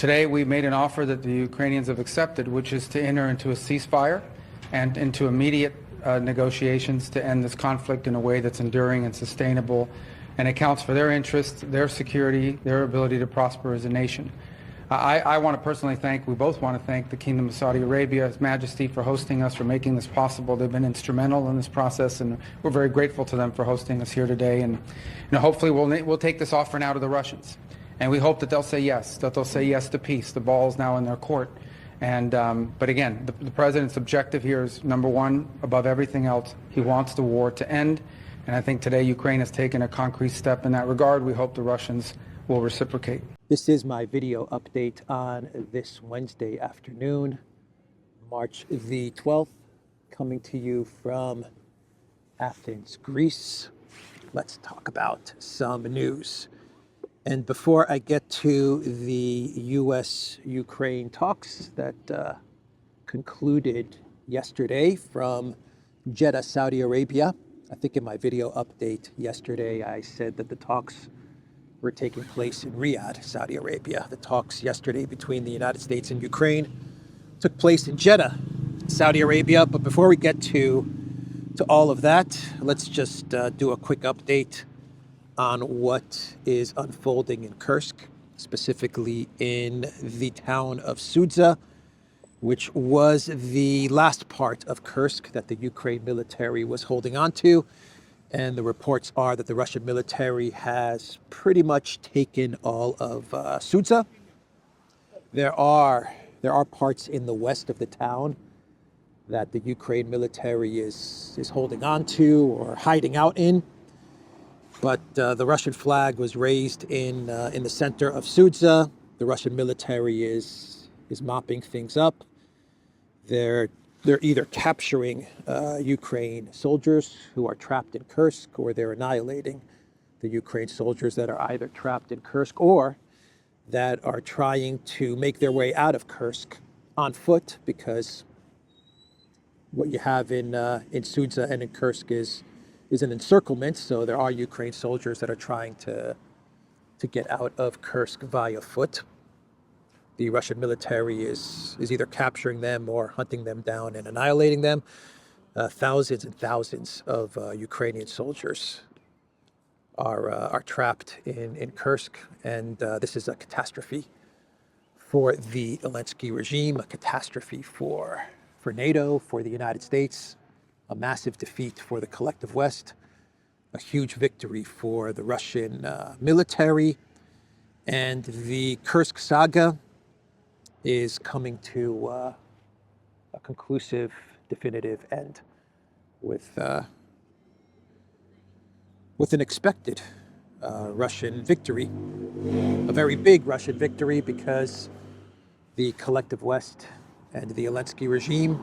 Today we made an offer that the Ukrainians have accepted, which is to enter into a ceasefire and into immediate negotiations to end this conflict in a way that's enduring and sustainable and accounts for their interests, their security, their ability to prosper as a nation. I want to personally thank, we both want to thank the Kingdom of Saudi Arabia, His Majesty, for hosting us, for making this possible. They've been instrumental in this process, and we're very grateful to them for hosting us here today. And hopefully we'll take this offer now to the Russians. And we hope that they'll say yes, to peace. The ball is now in their court. And but again, the president's objective here is, number one, above everything else, he wants the war to end. And I think today Ukraine has taken a concrete step in that regard. We hope the Russians will reciprocate. This is my video update on this Wednesday afternoon, March the 12th, coming to you from Athens, Greece. Let's talk about some news. And before I get to the U.S.-Ukraine talks that concluded yesterday from Jeddah, Saudi Arabia, I think in my video update yesterday I said that the talks were taking place in Riyadh, Saudi Arabia. The talks yesterday between the United States and Ukraine took place in Jeddah, Saudi Arabia. But before we get to all of that, let's just do a quick update on what is unfolding in Kursk, specifically in the town of Sudzha, which was the last part of Kursk that the Ukraine military was holding on to. And the reports are that the Russian military has pretty much taken all of Sudzha. There are parts in the west of the town that the Ukraine military is holding on to or hiding out in. But the Russian flag was raised in the center of Sudzha. The Russian military is mopping things up. They're either capturing Ukraine soldiers who are trapped in Kursk, or they're annihilating the Ukraine soldiers that are either trapped in Kursk or that are trying to make their way out of Kursk on foot, because what you have in Sudzha and in Kursk is an encirclement. So there are Ukraine soldiers that are trying to get out of Kursk via foot. The Russian military is either capturing them or hunting them down and annihilating them. Thousands and thousands of Ukrainian soldiers are trapped in Kursk, and this is a catastrophe for the Zelensky regime, a catastrophe for NATO, for the United States, a massive defeat for the collective West, a huge victory for the Russian military, and the Kursk saga is coming to a conclusive, definitive end with an expected Russian victory, a very big Russian victory, because the collective West and the Zelensky regime,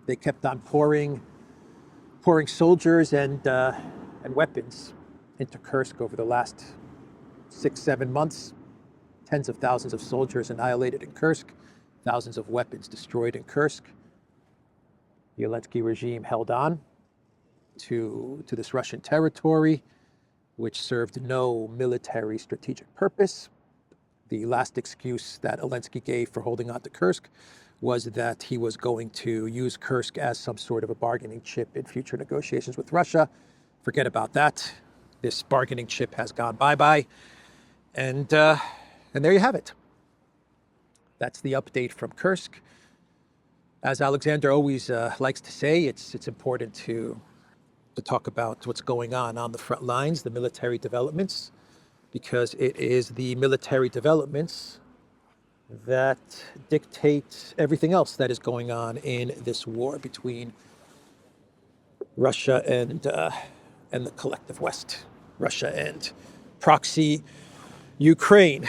they kept on pouring soldiers and weapons into Kursk over the last 6-7 months. Tens of thousands of soldiers annihilated in Kursk, thousands of weapons destroyed in Kursk. The Zelensky regime held on to this Russian territory, which served no military strategic purpose. The last excuse that Zelensky gave for holding on to Kursk was that he was going to use Kursk as some sort of a bargaining chip in future negotiations with Russia. Forget about that. This bargaining chip has gone bye-bye. And there you have it. That's the update from Kursk. As Alexander always likes to say, it's important to talk about what's going on the front lines, the military developments, because it is the military developments that dictate everything else that is going on in this war between Russia and the collective West, Russia and Proxy Ukraine.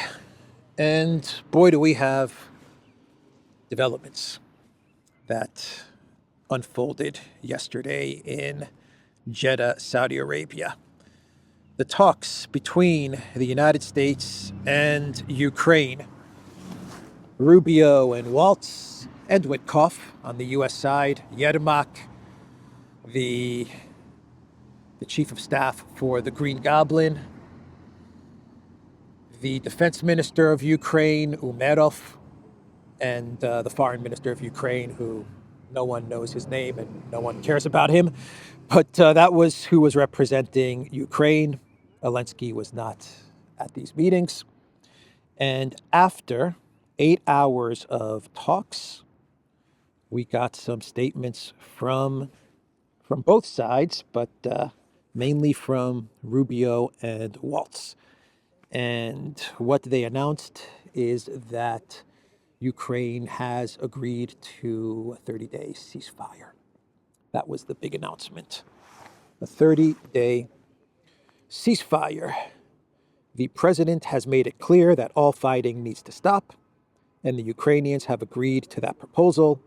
And boy, do we have developments that unfolded yesterday in Jeddah, Saudi Arabia. The talks between the United States and Ukraine, Rubio and Waltz and Witkoff on the U.S. side, Yermak, the chief of staff for the Green Goblin, the defense minister of Ukraine, Umerov, and the foreign minister of Ukraine, who no one knows his name and no one cares about him. But that was who was representing Ukraine. Zelensky was not at these meetings. And after 8 hours of talks, we got some statements from both sides, but mainly from Rubio and Waltz. And what they announced is that Ukraine has agreed to a 30-day ceasefire. That was the big announcement. A 30-day ceasefire. The president has made it clear that all fighting needs to stop, and the Ukrainians have agreed to that proposal.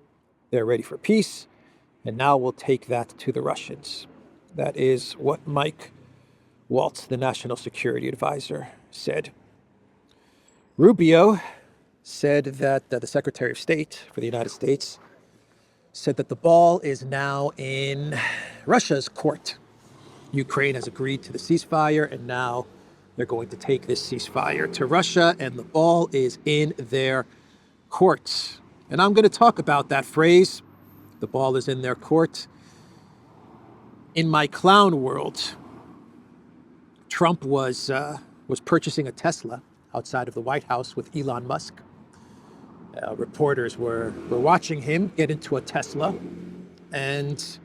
They're ready for peace, and now we'll take that to the Russians. That is what Mike Waltz, the national security advisor, said. Rubio said that the Secretary of State for the United States said that the ball is now in Russia's court. Ukraine has agreed to the ceasefire, and now they're going to take this ceasefire to Russia, and the ball is in their court. And I'm going to talk about that phrase, the ball is in their court. In my clown world, Trump was purchasing a Tesla outside of the White House with Elon Musk. Reporters were watching him get into a Tesla, and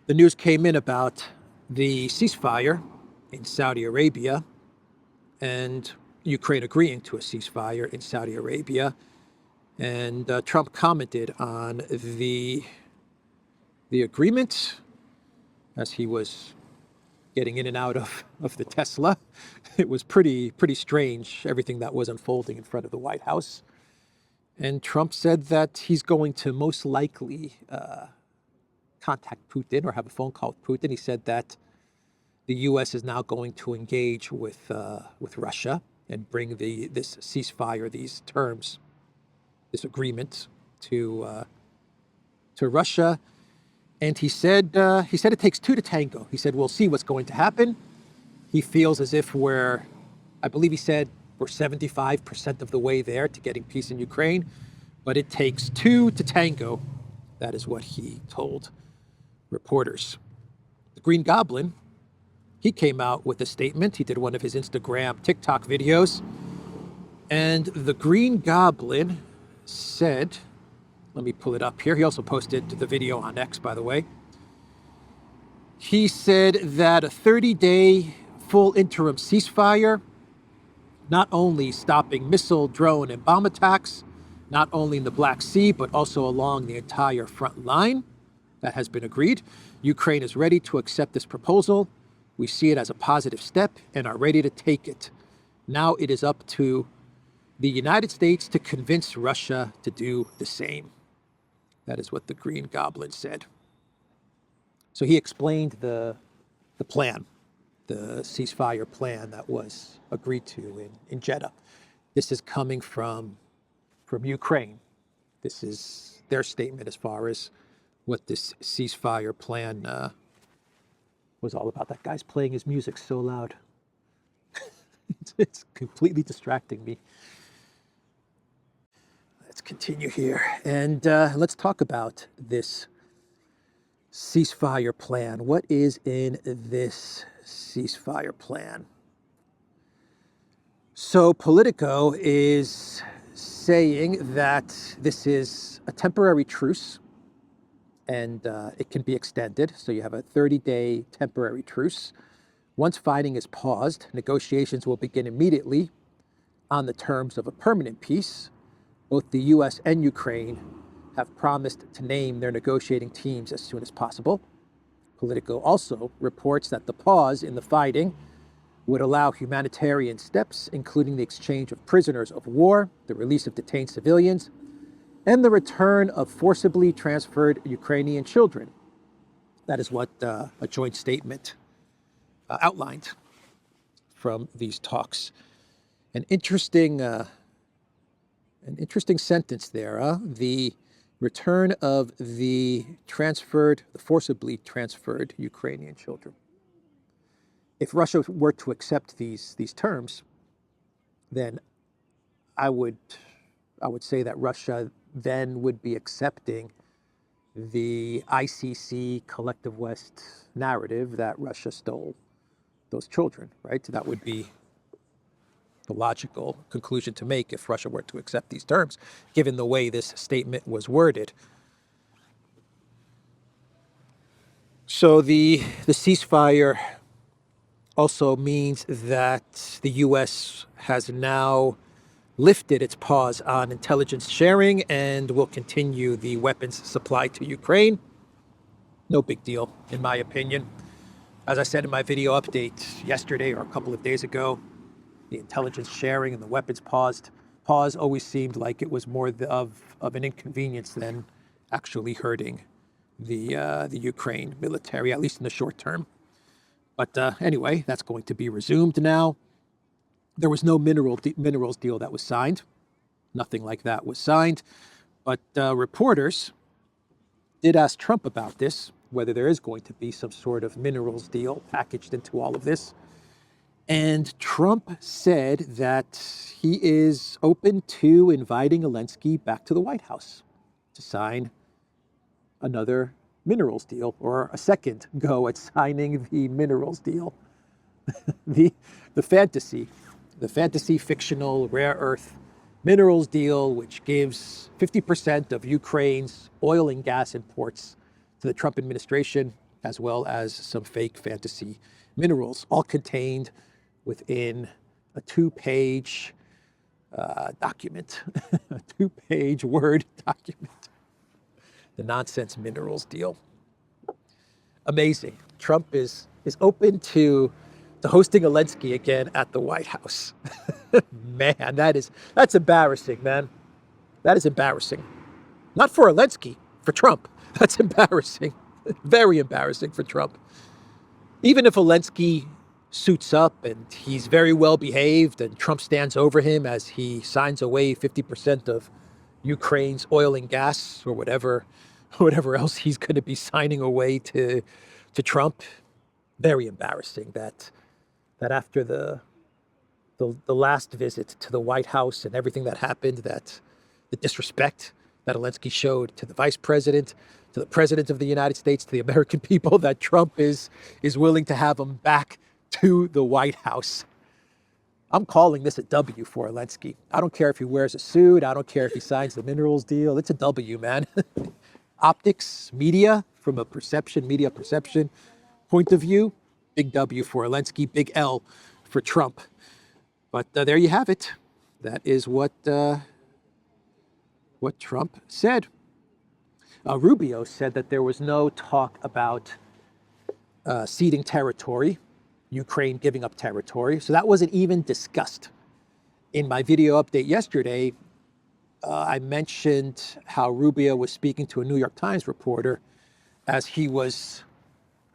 the news came in about the ceasefire in Saudi Arabia and Ukraine agreeing to a ceasefire in Saudi Arabia. And Trump commented on the agreement as he was getting in and out of the Tesla. It was pretty strange, everything that was unfolding in front of the White House. And Trump said that he's going to most likely contact Putin or have a phone call with Putin. He said that the U.S. is now going to engage with Russia and bring this ceasefire, these terms, this agreement to Russia. And he said it takes two to tango. He said, we'll see what's going to happen. He feels as if I believe he said, we're 75% of the way there to getting peace in Ukraine, but it takes two to tango. That is what he told reporters. The Green Goblin, he came out with a statement. He did one of his Instagram, TikTok videos. And the Green Goblin said, let me pull it up here. He also posted the video on X, by the way. He said that a 30-day full interim ceasefire, not only stopping missile, drone, and bomb attacks, not only in the Black Sea, but also along the entire front line, that has been agreed. Ukraine is ready to accept this proposal. We see it as a positive step and are ready to take it. Now it is up to the United States to convince Russia to do the same. That is what the Green Goblin said. So he explained the plan, the ceasefire plan that was agreed to in Jeddah. This is coming from Ukraine. This is their statement as far as what this ceasefire plan was all about. That guy's playing his music so loud. It's completely distracting me. Let's continue here. And let's talk about this ceasefire plan. What is in this ceasefire plan? So Politico is saying that this is a temporary truce and it can be extended. So you have a 30-day temporary truce. Once fighting is paused, negotiations will begin immediately on the terms of a permanent peace. Both the U.S. and Ukraine have promised to name their negotiating teams as soon as possible. Politico also reports that the pause in the fighting would allow humanitarian steps, including the exchange of prisoners of war, the release of detained civilians, and the return of forcibly transferred Ukrainian children. That is what a joint statement outlined from these talks. An interesting sentence there. The return of the forcibly transferred Ukrainian children. If Russia were to accept these terms, then I would say that Russia then would be accepting the ICC collective West narrative that Russia stole those children, right? That would be the logical conclusion to make if Russia were to accept these terms, given the way this statement was worded. So the ceasefire also means that the U.S. has now lifted its pause on intelligence sharing and will continue the weapons supply to Ukraine. No big deal, in my opinion. As I said in my video update yesterday or a couple of days ago, the intelligence sharing and the weapons pause always seemed like it was more of an inconvenience than actually hurting the Ukraine military, at least in the short term. But anyway, that's going to be resumed now. There was no minerals deal that was signed. Nothing like that was signed. But reporters did ask Trump about this, whether there is going to be some sort of minerals deal packaged into all of this. And Trump said that he is open to inviting Zelensky back to the White House to sign another minerals deal, or a second go at signing the minerals deal. the fantasy fictional rare earth minerals deal, which gives 50% of Ukraine's oil and gas imports to the Trump administration, as well as some fake fantasy minerals, all contained within a 2-page document, a 2-page Word document. The nonsense minerals deal. Amazing. Trump is open to hosting Zelensky again at the White House. Man, that's embarrassing, man. That is embarrassing. Not for Zelensky, for Trump. That's embarrassing. Very embarrassing for Trump. Even if Zelensky suits up and he's very well behaved and Trump stands over him as he signs away 50% of Ukraine's oil and gas or whatever else he's going to be signing away to Trump. Very embarrassing that after the last visit to the White House and everything that happened, that the disrespect that Zelensky showed to the vice president, to the president of the United States, to the American people, that Trump is willing to have him back to the White House. I'm calling this a W for Zelensky. I don't care if he wears a suit. I don't care if he signs the minerals deal. It's a W, man. Optics, media, from a media perception point of view, big W for Zelensky, big L for Trump. But there you have it. That is what Trump said. Rubio said that there was no talk about ceding territory, Ukraine giving up territory. So that wasn't even discussed. In my video update yesterday, I mentioned how Rubio was speaking to a New York Times reporter as he was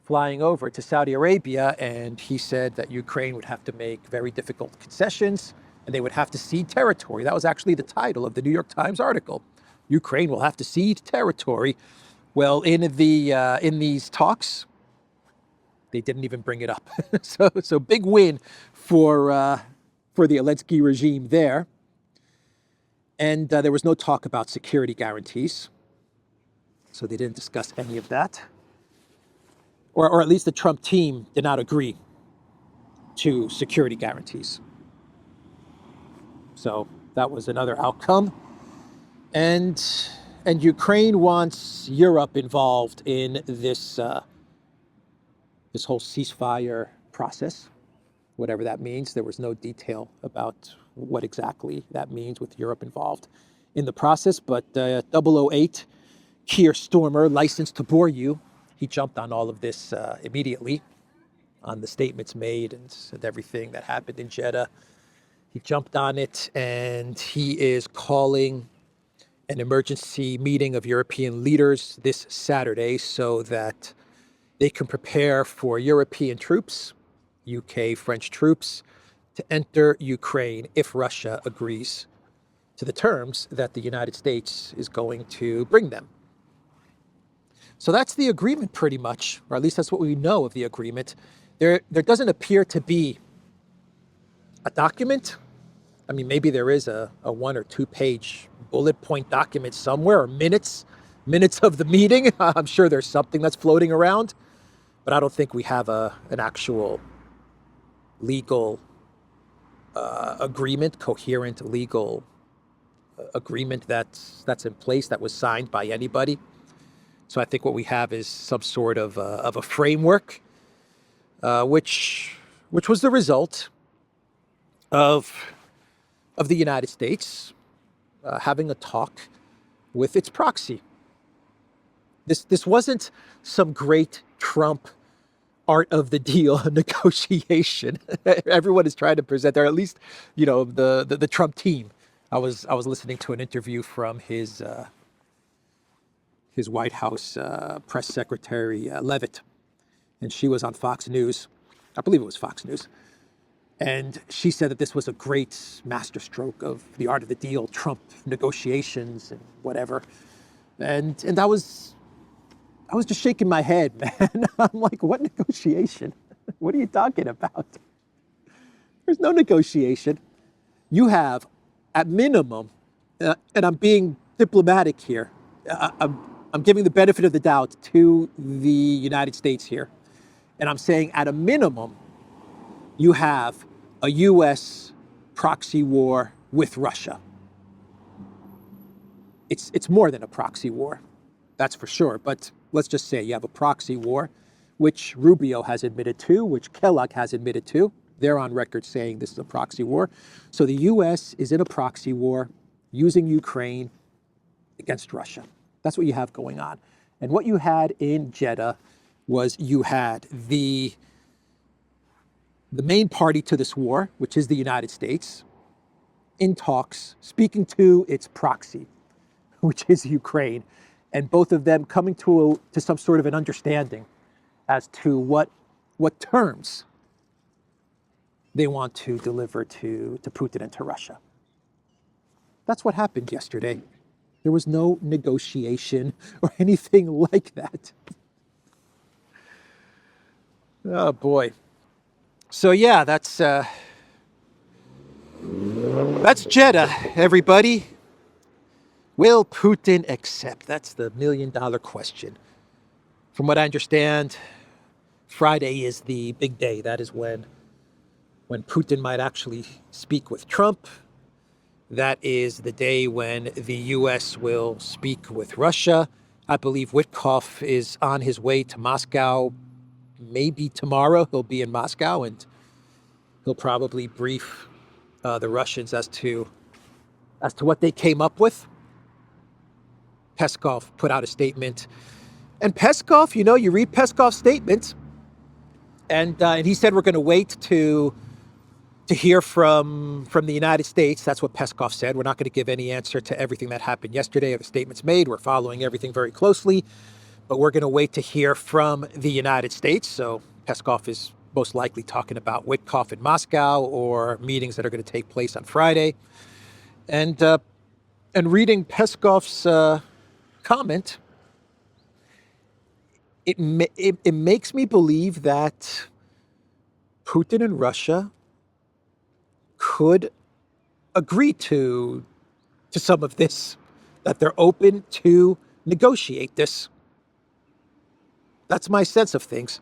flying over to Saudi Arabia, and he said that Ukraine would have to make very difficult concessions and they would have to cede territory. That was actually the title of the New York Times article. Ukraine will have to cede territory. Well, in these talks, they didn't even bring it up. So big win for the Zelensky regime there. And there was no talk about security guarantees. So they didn't discuss any of that. Or at least the Trump team did not agree to security guarantees. So that was another outcome. And Ukraine wants Europe involved in this whole ceasefire process, whatever that means. There was no detail about what exactly that means with Europe involved in the process. But 008, Keir Starmer, licensed to bore you, he jumped on all of this immediately, on the statements made and everything that happened in Jeddah. He jumped on it, and he is calling an emergency meeting of European leaders this Saturday so that they can prepare for European troops, UK, French troops, to enter Ukraine if Russia agrees to the terms that the United States is going to bring them. So that's the agreement pretty much, or at least that's what we know of the agreement. There doesn't appear to be a document I mean, maybe there is a 1 or 2 page bullet point document somewhere, or minutes of the meeting. I'm sure there's something that's floating around, but I don't think we have an actual legal agreement, coherent legal agreement that's in place, that was signed by anybody. So I think what we have is some sort of a framework, which was the result of the United States having a talk with its proxy. This wasn't some great Trump art of the deal negotiation. Everyone is trying to present there, at least, the Trump team. I was listening to an interview from his White House press secretary, Levitt, and she was on Fox News. I believe it was Fox News. And she said that this was a great masterstroke of the art of the deal, Trump negotiations and whatever. And I was just shaking my head, man. I'm like, what negotiation? What are you talking about? There's no negotiation. You have, at minimum, and I'm being diplomatic here, I'm giving the benefit of the doubt to the United States here. And I'm saying, at a minimum, you have a U.S. proxy war with Russia. It's more than a proxy war, that's for sure. But let's just say you have a proxy war, which Rubio has admitted to, which Kellogg has admitted to. They're on record saying this is a proxy war. So the U.S. is in a proxy war using Ukraine against Russia. That's what you have going on. And what you had in Jeddah was you had the main party to this war, which is the United States, in talks, speaking to its proxy, which is Ukraine, and both of them coming to some sort of an understanding as to what terms they want to deliver to Putin and to Russia. That's what happened yesterday. There was no negotiation or anything like that. Oh boy. So yeah, that's Jeddah, everybody. Will Putin accept? That's the $1 million question. From what I understand, Friday is the big day. That is when Putin might actually speak with Trump. That is the day when the U.S. will speak with Russia. I believe Witkoff is on his way to Moscow. Maybe tomorrow he'll be in Moscow, and he'll probably brief the Russians as to what they came up with. Peskov put out a statement. And Peskov, you read Peskov's statement, and he said we're going to wait to hear from the United States. That's what Peskov said. We're not going to give any answer to everything that happened yesterday or the statements made. We're following everything very closely, but we're going to wait to hear from the United States. So Peskov is most likely talking about Witkoff in Moscow or meetings that are going to take place on Friday. And reading Peskov's comment, it makes me believe that Putin and Russia could agree to some of this, that they're open to negotiate this. That's my sense of things.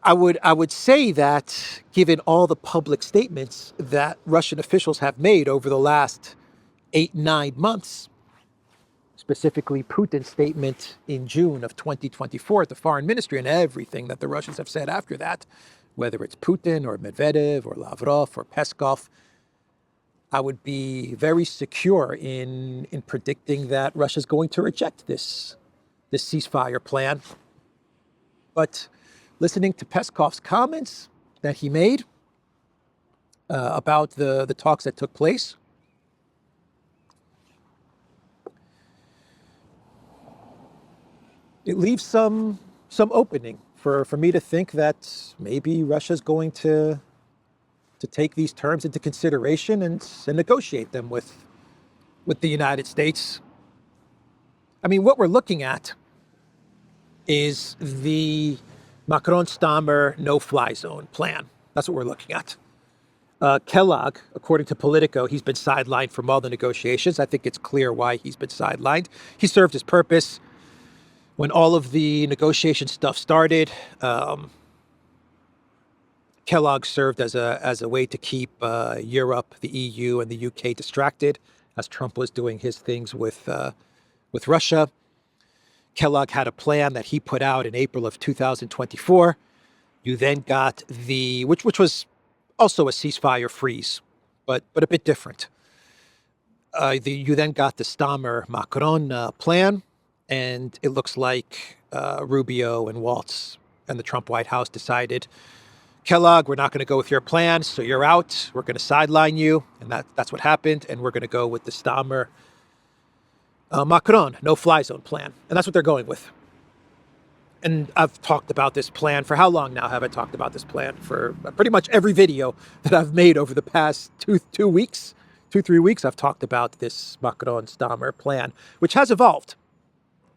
I would say that, given all the public statements that Russian officials have made over the last 8-9 months, specifically Putin's statement in June of 2024 at the foreign ministry, and everything that the Russians have said after that, whether it's Putin or Medvedev or Lavrov or Peskov, I would be very secure in predicting that Russia's going to reject this ceasefire plan. But listening to Peskov's comments that he made about the talks that took place, it leaves some opening for me to think that maybe Russia's going to take these terms into consideration and negotiate them with the United States. I mean, what we're looking at is the Macron-Stammer no-fly zone plan. That's what we're looking at. Kellogg, according to Politico, he's been sidelined from all the negotiations. I think it's clear why he's been sidelined. He served his purpose when all of the negotiation stuff started. Kellogg served as a way to keep Europe, the EU, and the UK distracted as Trump was doing his things with Russia. Kellogg had a plan that he put out in April of 2024. You then got which was also a ceasefire freeze, but a bit different. You then got the Stammer-Macron plan, and it looks like Rubio and Waltz and the Trump White House decided, Kellogg, we're not going to go with your plan, so you're out. We're going to sideline you, and that's what happened, and we're going to go with the Stammer-Macron no-fly zone plan, and that's what they're going with. And I've talked about this plan for how long now have I talked about this plan? For pretty much every video that I've made over the past 3 weeks, I've talked about this Macron-Stammer plan, which has evolved.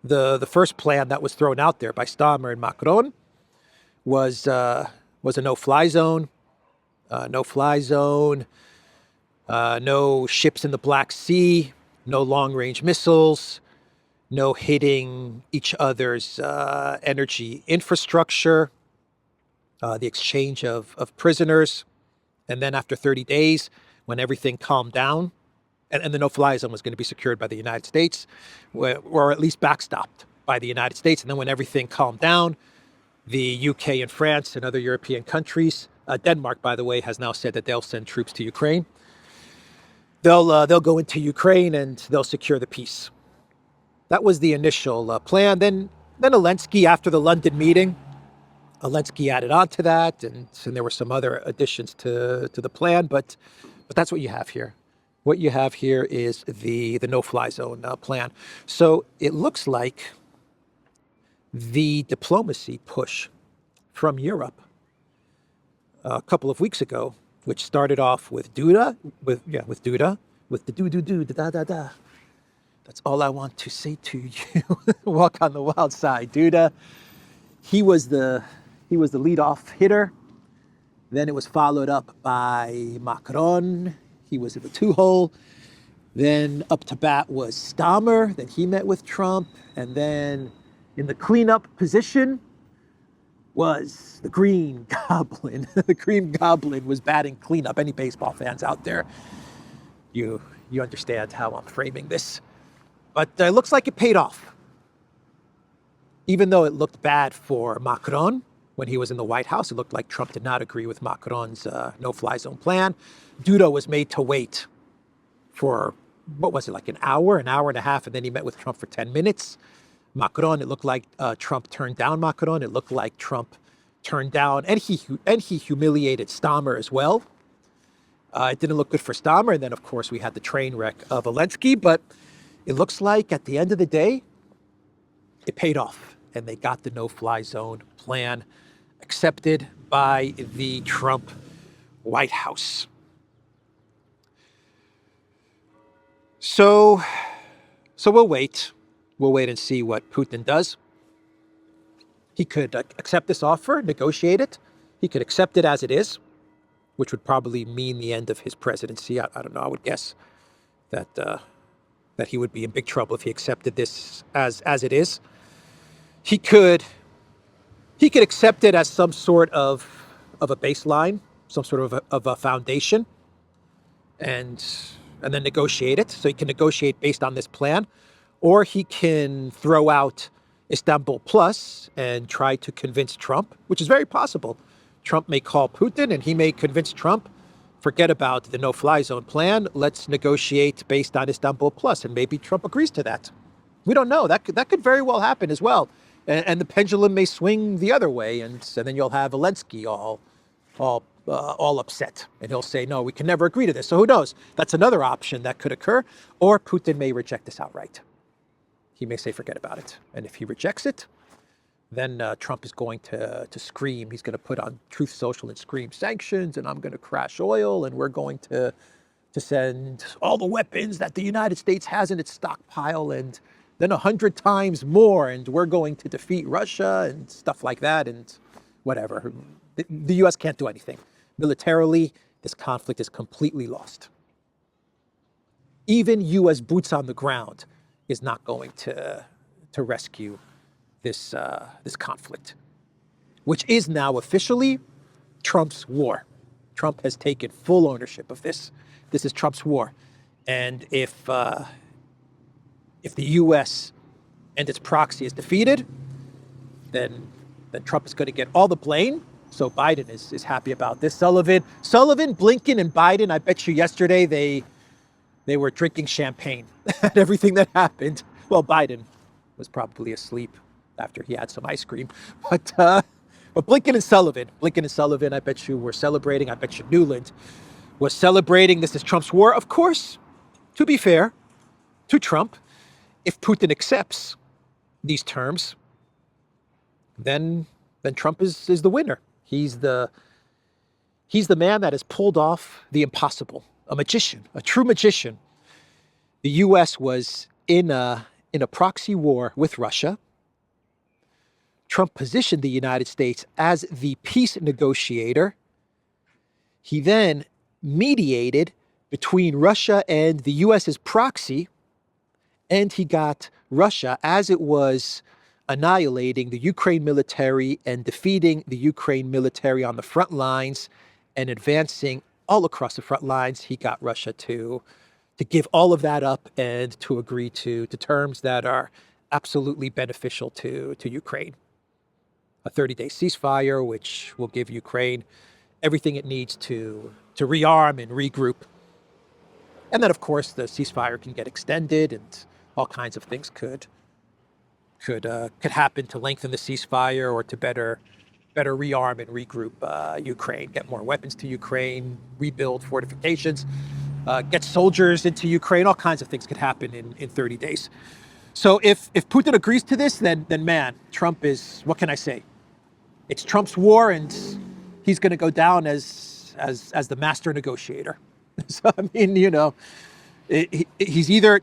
The first plan that was thrown out there by Stammer and Macron was a no-fly zone, no ships in the Black Sea, no long-range missiles, no hitting each other's energy infrastructure, the exchange of prisoners. And then after 30 days, when everything calmed down, and the no-fly zone was going to be secured by the United States, or at least backstopped by the United States. And then when everything calmed down, the UK and France and other European countries, Denmark, by the way, has now said that they'll send troops to Ukraine. They'll go into Ukraine and they'll secure the peace. That was the initial plan. Then Zelensky, after the London meeting, Zelensky added on to that, and there were some other additions to the plan. But that's what you have here. What you have here is the no-fly zone plan. So it looks like the diplomacy push from Europe a couple of weeks ago, which started off with Duda, with the da. That's all I want to say to you. Walk on the wild side, Duda. He was the leadoff hitter. Then it was followed up by Macron. He was in the two-hole. Then up to bat was Stammer. Then he met with Trump. And then in the cleanup position was the Green Goblin. The Green Goblin was batting cleanup. Any baseball fans out there, you understand how I'm framing this. But it looks like it paid off. Even though it looked bad for Macron when he was in the White House, it looked like Trump did not agree with Macron's no-fly zone plan. Duda was made to wait for, what was it, like an hour and a half, and then he met with Trump for 10 minutes. Macron, it looked like Trump turned down Macron. It looked like Trump turned down, and he humiliated Stammer as well. It didn't look good for Stammer, and then, of course, we had the train wreck of Zelensky, but it looks like at the end of the day, it paid off, and they got the no-fly zone plan accepted by the Trump White House. So we'll wait. We'll wait and see what Putin does. He could accept this offer, negotiate it. He could accept it as it is, which would probably mean the end of his presidency. I don't know. I would guess that he would be in big trouble if he accepted this as it is. He could accept it as some sort of a baseline, some sort of a foundation, and then negotiate it. So he can negotiate based on this plan, or he can throw out Istanbul Plus and try to convince Trump, which is very possible. Trump may call Putin and he may convince Trump, forget about the no-fly zone plan. Let's negotiate based on Istanbul Plus, and maybe Trump agrees to that. We don't know. That could very well happen as well, and the pendulum may swing the other way, and then you'll have Zelensky all upset, and he'll say, "No, we can never agree to this." So who knows? That's another option that could occur, or Putin may reject this outright. He may say, "Forget about it," and if he rejects it, then Trump is going to scream. He's going to put on Truth Social and scream sanctions, and I'm going to crash oil, and we're going to send all the weapons that the United States has in its stockpile, and then 100 times more, and we're going to defeat Russia and stuff like that, and whatever. The U.S. can't do anything. Militarily, this conflict is completely lost. Even U.S. boots on the ground is not going to rescue this conflict, which is now officially Trump's war. Trump has taken full ownership of this. This is Trump's war. And if the U.S. and its proxy is defeated, then Trump is going to get all the blame. So Biden is happy about this. Sullivan, Blinken, and Biden, I bet you yesterday they were drinking champagne at everything that happened. Well, Biden was probably asleep after he had some ice cream. But Blinken and Sullivan, I bet you were celebrating. I bet you Newland was celebrating. This is Trump's war. Of course, to be fair to Trump, if Putin accepts these terms, then Trump is the winner. He's the man that has pulled off the impossible, a magician, a true magician. The U.S. was in a proxy war with Russia. Trump positioned the United States as the peace negotiator. He then mediated between Russia and the U.S.'s proxy, and he got Russia, as it was annihilating the Ukraine military and defeating the Ukraine military on the front lines and advancing all across the front lines, he got Russia to give all of that up and to agree to terms that are absolutely beneficial to Ukraine. A 30-day ceasefire, which will give Ukraine everything it needs to rearm and regroup. And then, of course, the ceasefire can get extended and all kinds of things could happen to lengthen the ceasefire or to better rearm and regroup Ukraine, get more weapons to Ukraine, rebuild fortifications, get soldiers into Ukraine. All kinds of things could happen in 30 days. So if Putin agrees to this, then man, Trump is, what can I say? It's Trump's war, and he's going to go down as the master negotiator. So I mean,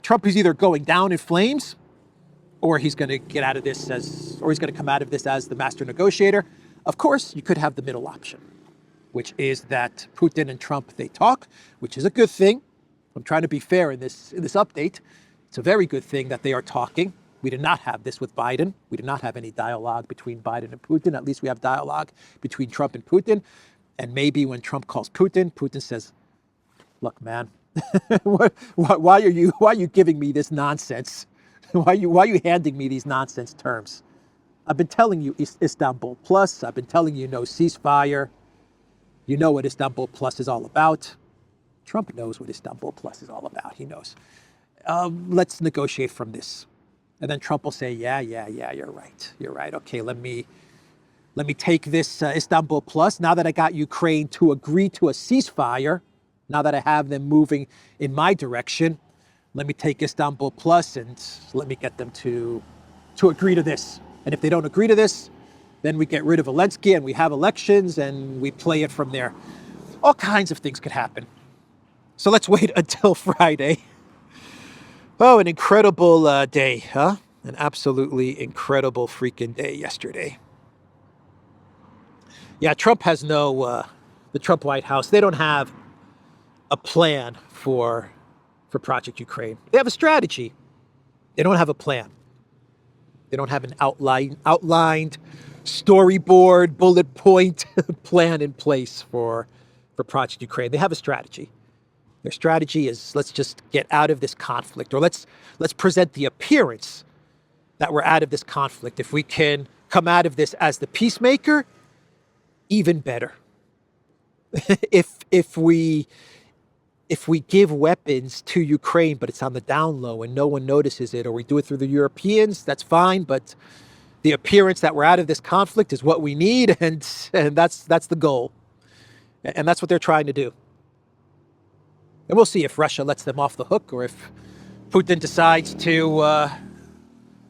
Trump is either going down in flames, or he's going to get out of this or he's going to come out of this as the master negotiator. Of course, you could have the middle option, which is that Putin and Trump, they talk, which is a good thing. I'm trying to be fair in this update. It's a very good thing that they are talking. We did not have this with Biden. We did not have any dialogue between Biden and Putin. At least we have dialogue between Trump and Putin. And maybe when Trump calls Putin, Putin says, "Look, man, why are you giving me this nonsense? Why are you handing me these nonsense terms? I've been telling you Istanbul Plus. I've been telling you no ceasefire. You know what Istanbul Plus is all about." Trump knows what Istanbul Plus is all about. He knows. Let's negotiate from this. And then Trump will say, yeah, you're right. Okay, let me take this Istanbul Plus. Now that I got Ukraine to agree to a ceasefire, now that I have them moving in my direction, let me take Istanbul Plus and let me get them to agree to this. And if they don't agree to this, then we get rid of Zelensky and we have elections and we play it from there. All kinds of things could happen. So let's wait until Friday. Oh, an incredible day, huh? An absolutely incredible freaking day yesterday. Yeah, Trump has the Trump White House, they don't have a plan for Project Ukraine. They have a strategy. They don't have a plan. They don't have an outlined storyboard, bullet point plan in place for Project Ukraine. They have a strategy. Their strategy is, let's just get out of this conflict, or let's present the appearance that we're out of this conflict. If we can come out of this as the peacemaker, even better. If we give weapons to Ukraine, but it's on the down low and no one notices it, or we do it through the Europeans, that's fine. But the appearance that we're out of this conflict is what we need, and that's the goal, and that's what they're trying to do. And we'll see if Russia lets them off the hook, or if Putin decides to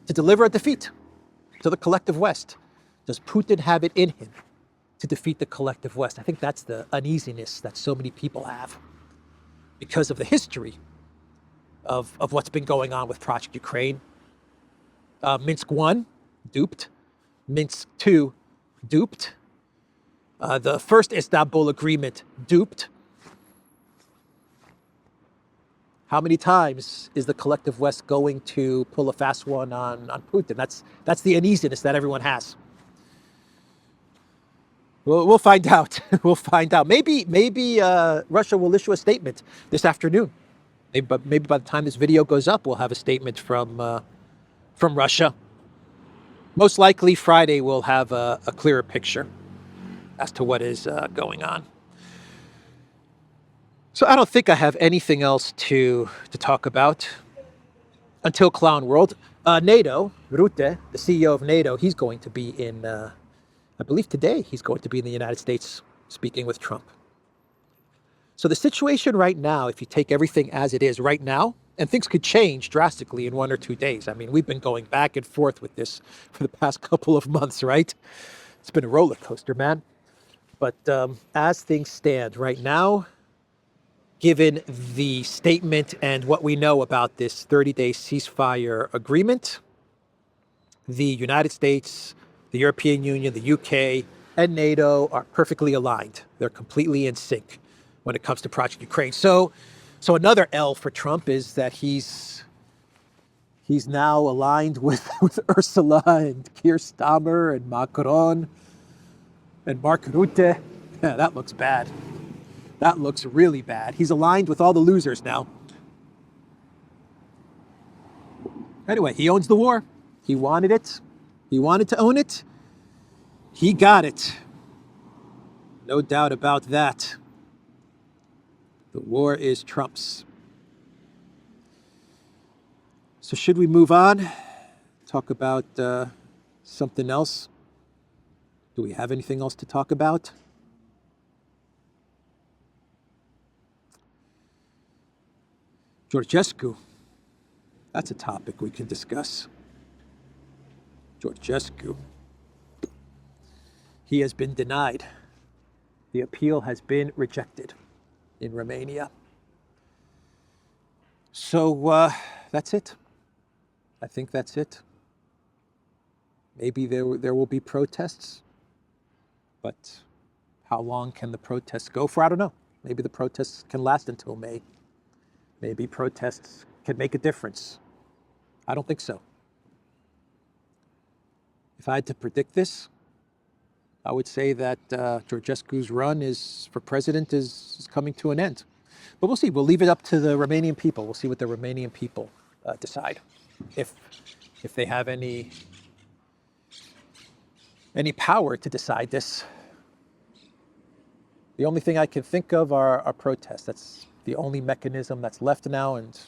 deliver a defeat to the collective West. Does Putin have it in him to defeat the collective West? I think that's the uneasiness that so many people have because of the history of what's been going on with Project Ukraine. Minsk 1, duped. Minsk 2, duped. The first Istanbul agreement, duped. How many times is the collective West going to pull a fast one on Putin? That's the uneasiness that everyone has. We'll find out. We'll find out. Maybe Russia will issue a statement this afternoon. Maybe by the time this video goes up, we'll have a statement from Russia. Most likely Friday we'll have a clearer picture as to what is going on. So I don't think I have anything else to talk about until Clown World. NATO, Rutte, the CEO of NATO, he's going to be in, I believe today, he's going to be in the United States speaking with Trump. So the situation right now, if you take everything as it is right now, and things could change drastically in 1 or 2 days. I mean, we've been going back and forth with this for the past couple of months, right? It's been a roller coaster, man. But as things stand right now, given the statement and what we know about this 30-day ceasefire agreement, the United States, the European Union, the UK, and NATO are perfectly aligned. They're completely in sync when it comes to Project Ukraine. So another L for Trump is that he's now aligned with Ursula and Keir Starmer and Macron and Mark Rutte. Yeah, that looks bad. That looks really bad. He's aligned with all the losers now. Anyway, he owns the war. He wanted it. He wanted to own it. He got it. No doubt about that. The war is Trump's. So should we move on? Talk about something else? Do we have anything else to talk about? Georgescu. That's a topic we can discuss. Georgescu. He has been denied. The appeal has been rejected in Romania. So that's it. I think that's it. Maybe there will be protests, but how long can the protests go for? I don't know. Maybe the protests can last until May. Maybe protests can make a difference. I don't think so. If I had to predict this, I would say that Georgescu's run for president is coming to an end. But we'll see. We'll leave it up to the Romanian people. We'll see what the Romanian people decide. If they have any power to decide this. The only thing I can think of are protests. That's the only mechanism that's left now, and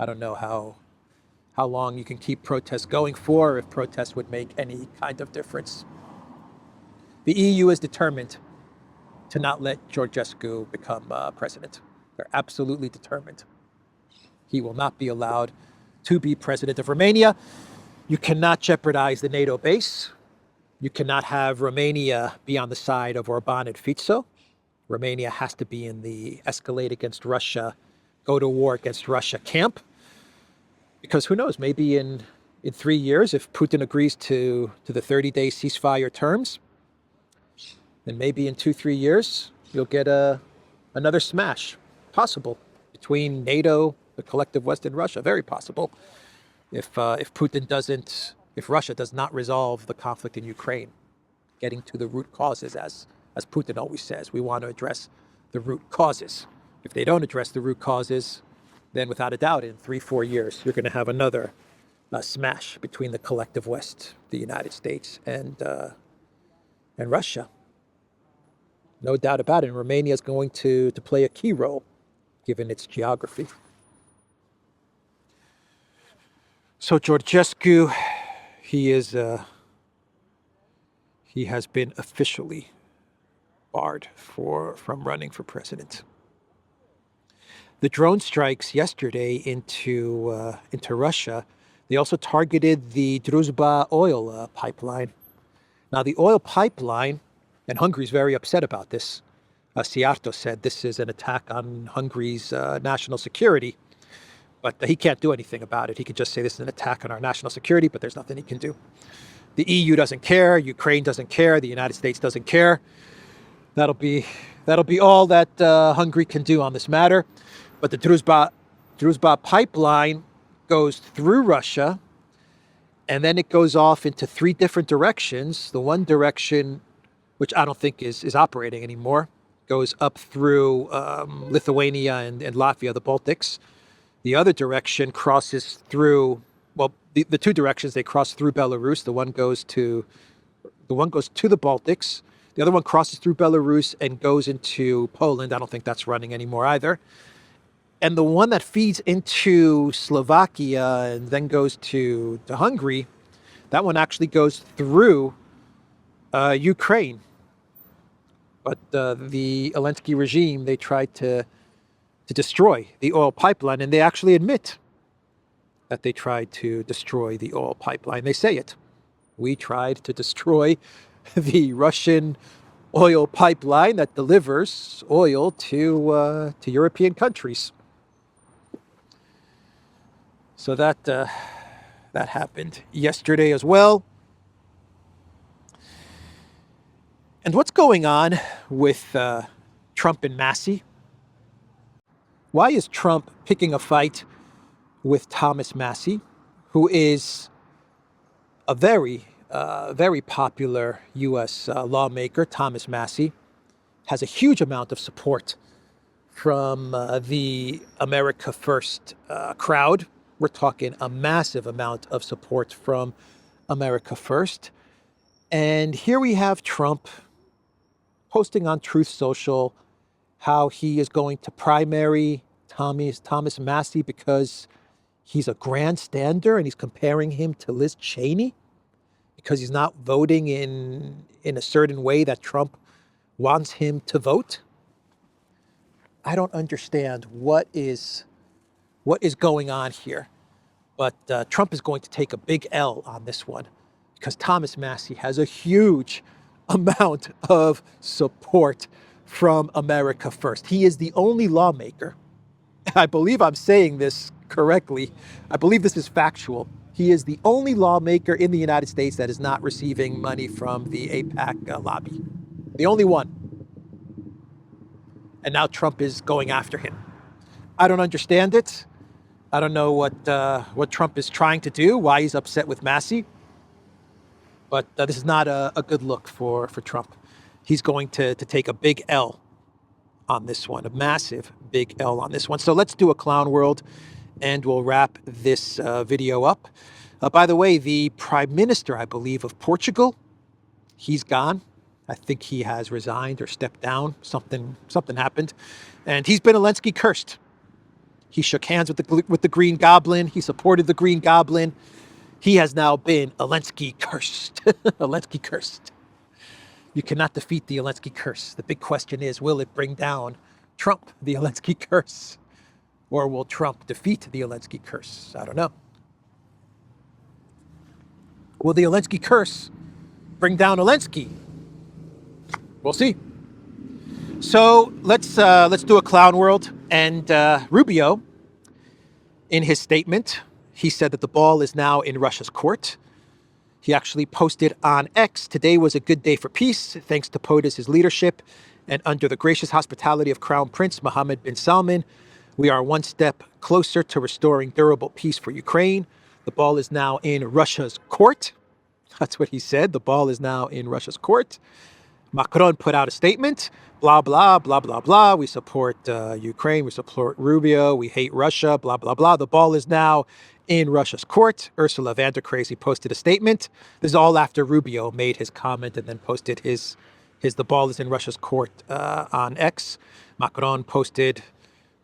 I don't know how long you can keep protests going for, if protests would make any kind of difference. The EU is determined to not let Georgescu become president. They're absolutely determined. He will not be allowed to be president of Romania. You cannot jeopardize the NATO base. You cannot have Romania be on the side of Orban and Fico. Romania has to be in the escalate against Russia, go to war against Russia camp. Because who knows, maybe in 3 years, if Putin agrees to the 30-day ceasefire terms, then maybe in 2-3 years, you'll get another smash, possible, between NATO, the collective West, and Russia. Very possible. If Russia does not resolve the conflict in Ukraine, getting to the root causes, as Putin always says, we want to address the root causes. If they don't address the root causes, then without a doubt, in 3-4 years, you're going to have another smash between the collective West, the United States, and Russia. No doubt about it. And Romania is going to play a key role, given its geography. So Georgescu, he has been officially barred from running for president. The drone strikes yesterday into Russia, they also targeted the Druzhba oil pipeline. Now, the oil pipeline, and Hungary is very upset about this. Siarto said this is an attack on Hungary's national security, but he can't do anything about it. He could just say this is an attack on our national security, but there's nothing he can do. The EU doesn't care, Ukraine doesn't care, the United States doesn't care. That'll be all that Hungary can do on this matter. But the Druzhba Druzhba pipeline goes through Russia, and then it goes off into three different directions. The one direction, which I don't think is operating anymore, goes up through Lithuania and Latvia, the Baltics. The other direction crosses through, well, the two directions, they cross through Belarus. The one goes to the Baltics. The other one crosses through Belarus and goes into Poland. I don't think that's running anymore either. And the one that feeds into Slovakia and then goes to Hungary, that one actually goes through Ukraine. But the Zelensky regime, they tried to destroy the oil pipeline, and they actually admit that they tried to destroy the oil pipeline. They say it. We tried to destroy the Russian oil pipeline that delivers oil to European countries. So that happened yesterday as well. And what's going on with Trump and Massie? Why is Trump picking a fight with Thomas Massie, who is a very popular U.S. lawmaker? Thomas Massie has a huge amount of support from the America First crowd. We're talking a massive amount of support from America First. And here we have Trump posting on Truth Social how he is going to primary Thomas Massie because he's a grandstander, and he's comparing him to Liz Cheney because he's not voting in a certain way that Trump wants him to vote. I don't understand what is going on here. But Trump is going to take a big L on this one because Thomas Massie has a huge amount of support from America First. He is the only lawmaker, I believe I'm saying this correctly, I believe this is factual. He is the only lawmaker in the United States that is not receiving money from the AIPAC lobby. The only one. And now Trump is going after him. I don't understand it. I don't know what Trump is trying to do, why he's upset with Massie. But this is not a good look for Trump. He's going to take a big L on this one, a massive big L on this one. So let's do a clown world, and we'll wrap this video up. By the way, the Prime Minister, I believe, of Portugal, he's gone. I think he has resigned or stepped down. Something happened. And he's been Zelensky cursed. He shook hands with the Green Goblin. He supported the Green Goblin. He has now been Zelensky cursed. Zelensky cursed. You cannot defeat the Zelensky curse. The big question is, will it bring down Trump, the Zelensky curse? Or will Trump defeat the Zelensky curse? I don't know. Will the Zelensky curse bring down Zelensky? We'll see. So let's do a clown world. And Rubio, in his statement, he said that the ball is now in Russia's court. He actually posted on X, "Today was a good day for peace, thanks to POTUS's leadership and under the gracious hospitality of Crown Prince Mohammed bin Salman. We are one step closer to restoring durable peace for Ukraine. The ball is now in Russia's court." That's what he said. The ball is now in Russia's court. Macron put out a statement, blah, blah, blah, blah, blah. We support Ukraine. We support Rubio. We hate Russia, blah, blah, blah. The ball is now in Russia's court. Ursula von der Leyen posted a statement. This is all after Rubio made his comment and then posted his the ball is in Russia's court on X. Macron posted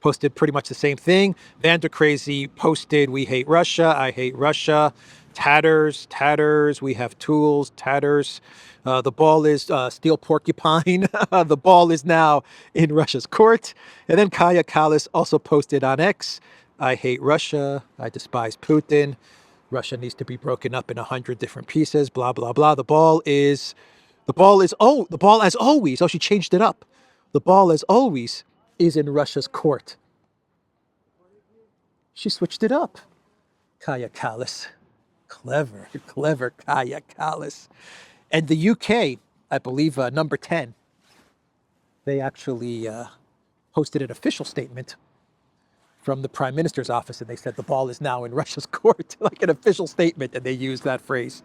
pretty much the same thing. Van der Leyen posted, "We hate Russia. I hate Russia. Tatters, we have tools, tatters. The ball is steel porcupine. The ball is now in Russia's court." And then Kaya Kallas also posted on X, "I hate Russia. I despise Putin. Russia needs to be broken up in 100 different pieces, blah, blah, blah. The ball as always. Oh, she changed it up. The ball as always is in Russia's court. She switched it up. Kaya Kallas. Clever Kaya Kallas. And the UK, I believe number 10, they actually posted an official statement from the Prime Minister's office, and they said the ball is now in Russia's court, like an official statement, and they used that phrase.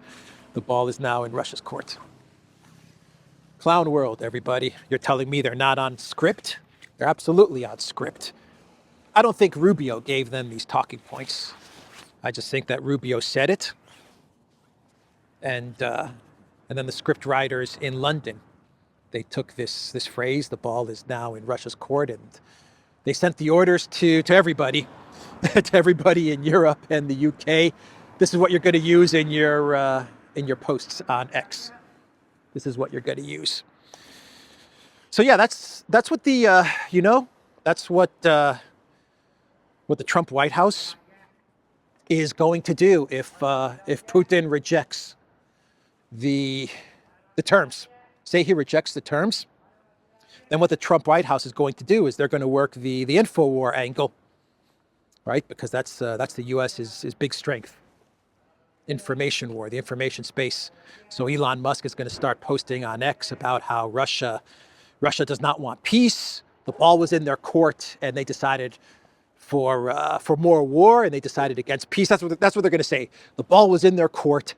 The ball is now in Russia's court. Clown world, everybody. You're telling me they're not on script? They're absolutely on script. I don't think Rubio gave them these talking points. I just think that Rubio said it. And then the script writers in London, they took this phrase, the ball is now in Russia's court, and they sent the orders to everybody, to everybody in Europe and the UK. This is what you're going to use in your posts on X. This is what you're going to use. So yeah, that's what the that's what the Trump White House is going to do if Putin rejects the terms. Say he rejects the terms, then what the Trump White House is going to do is they're going to work the InfoWar angle, right? Because that's the U.S.'s big strength. Information war, the information space. So Elon Musk is going to start posting on X about how Russia does not want peace. The ball was in their court, and they decided for more war, and they decided against peace. That's what they're going to say. The ball was in their court.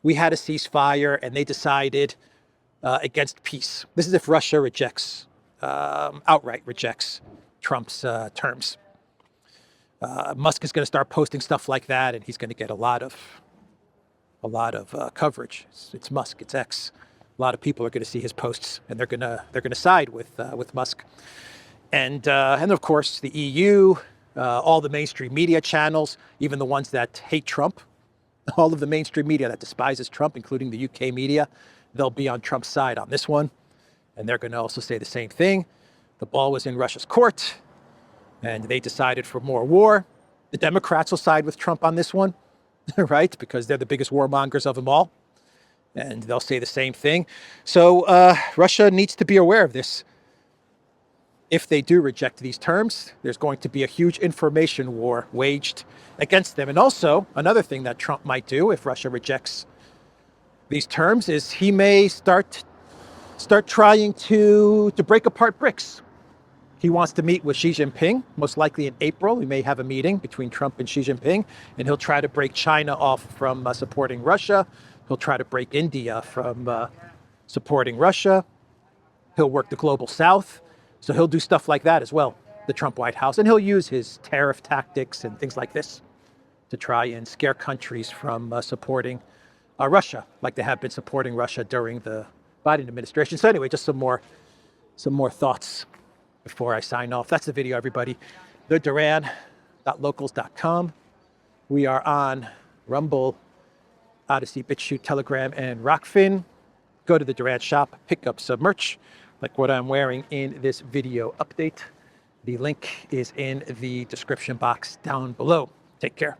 We had a ceasefire, and they decided against peace. This is if Russia rejects, outright rejects Trump's terms. Musk is going to start posting stuff like that, and he's going to get a lot of coverage. It's Musk, it's X. A lot of people are going to see his posts, and they're going to side with Musk. And of course the EU, all the mainstream media channels, even the ones that hate Trump, all of the mainstream media that despises Trump, including the UK media, they'll be on Trump's side on this one. And they're going to also say the same thing. The ball was in Russia's court, and they decided for more war. The Democrats will side with Trump on this one, right? Because they're the biggest warmongers of them all. And they'll say the same thing. So Russia needs to be aware of this. If they do reject these terms, there's going to be a huge information war waged against them. And also, another thing that Trump might do if Russia rejects these terms is he may start trying to break apart BRICS. He wants to meet with Xi Jinping, most likely in April. We may have a meeting between Trump and Xi Jinping, and he'll try to break China off from supporting Russia. He'll try to break India from supporting Russia. He'll work the global south. So he'll do stuff like that as well, the Trump White House. And he'll use his tariff tactics and things like this to try and scare countries from supporting Russia, like they have been supporting Russia during the Biden administration. So anyway, just some more thoughts before I sign off. That's the video, everybody. Duran.locals.com. We are on Rumble, ODYSEE, BitChute, Telegram, and Rockfin. Go to the Duran shop, pick up some merch, like what I'm wearing in this video update. The link is in the description box down below. Take care.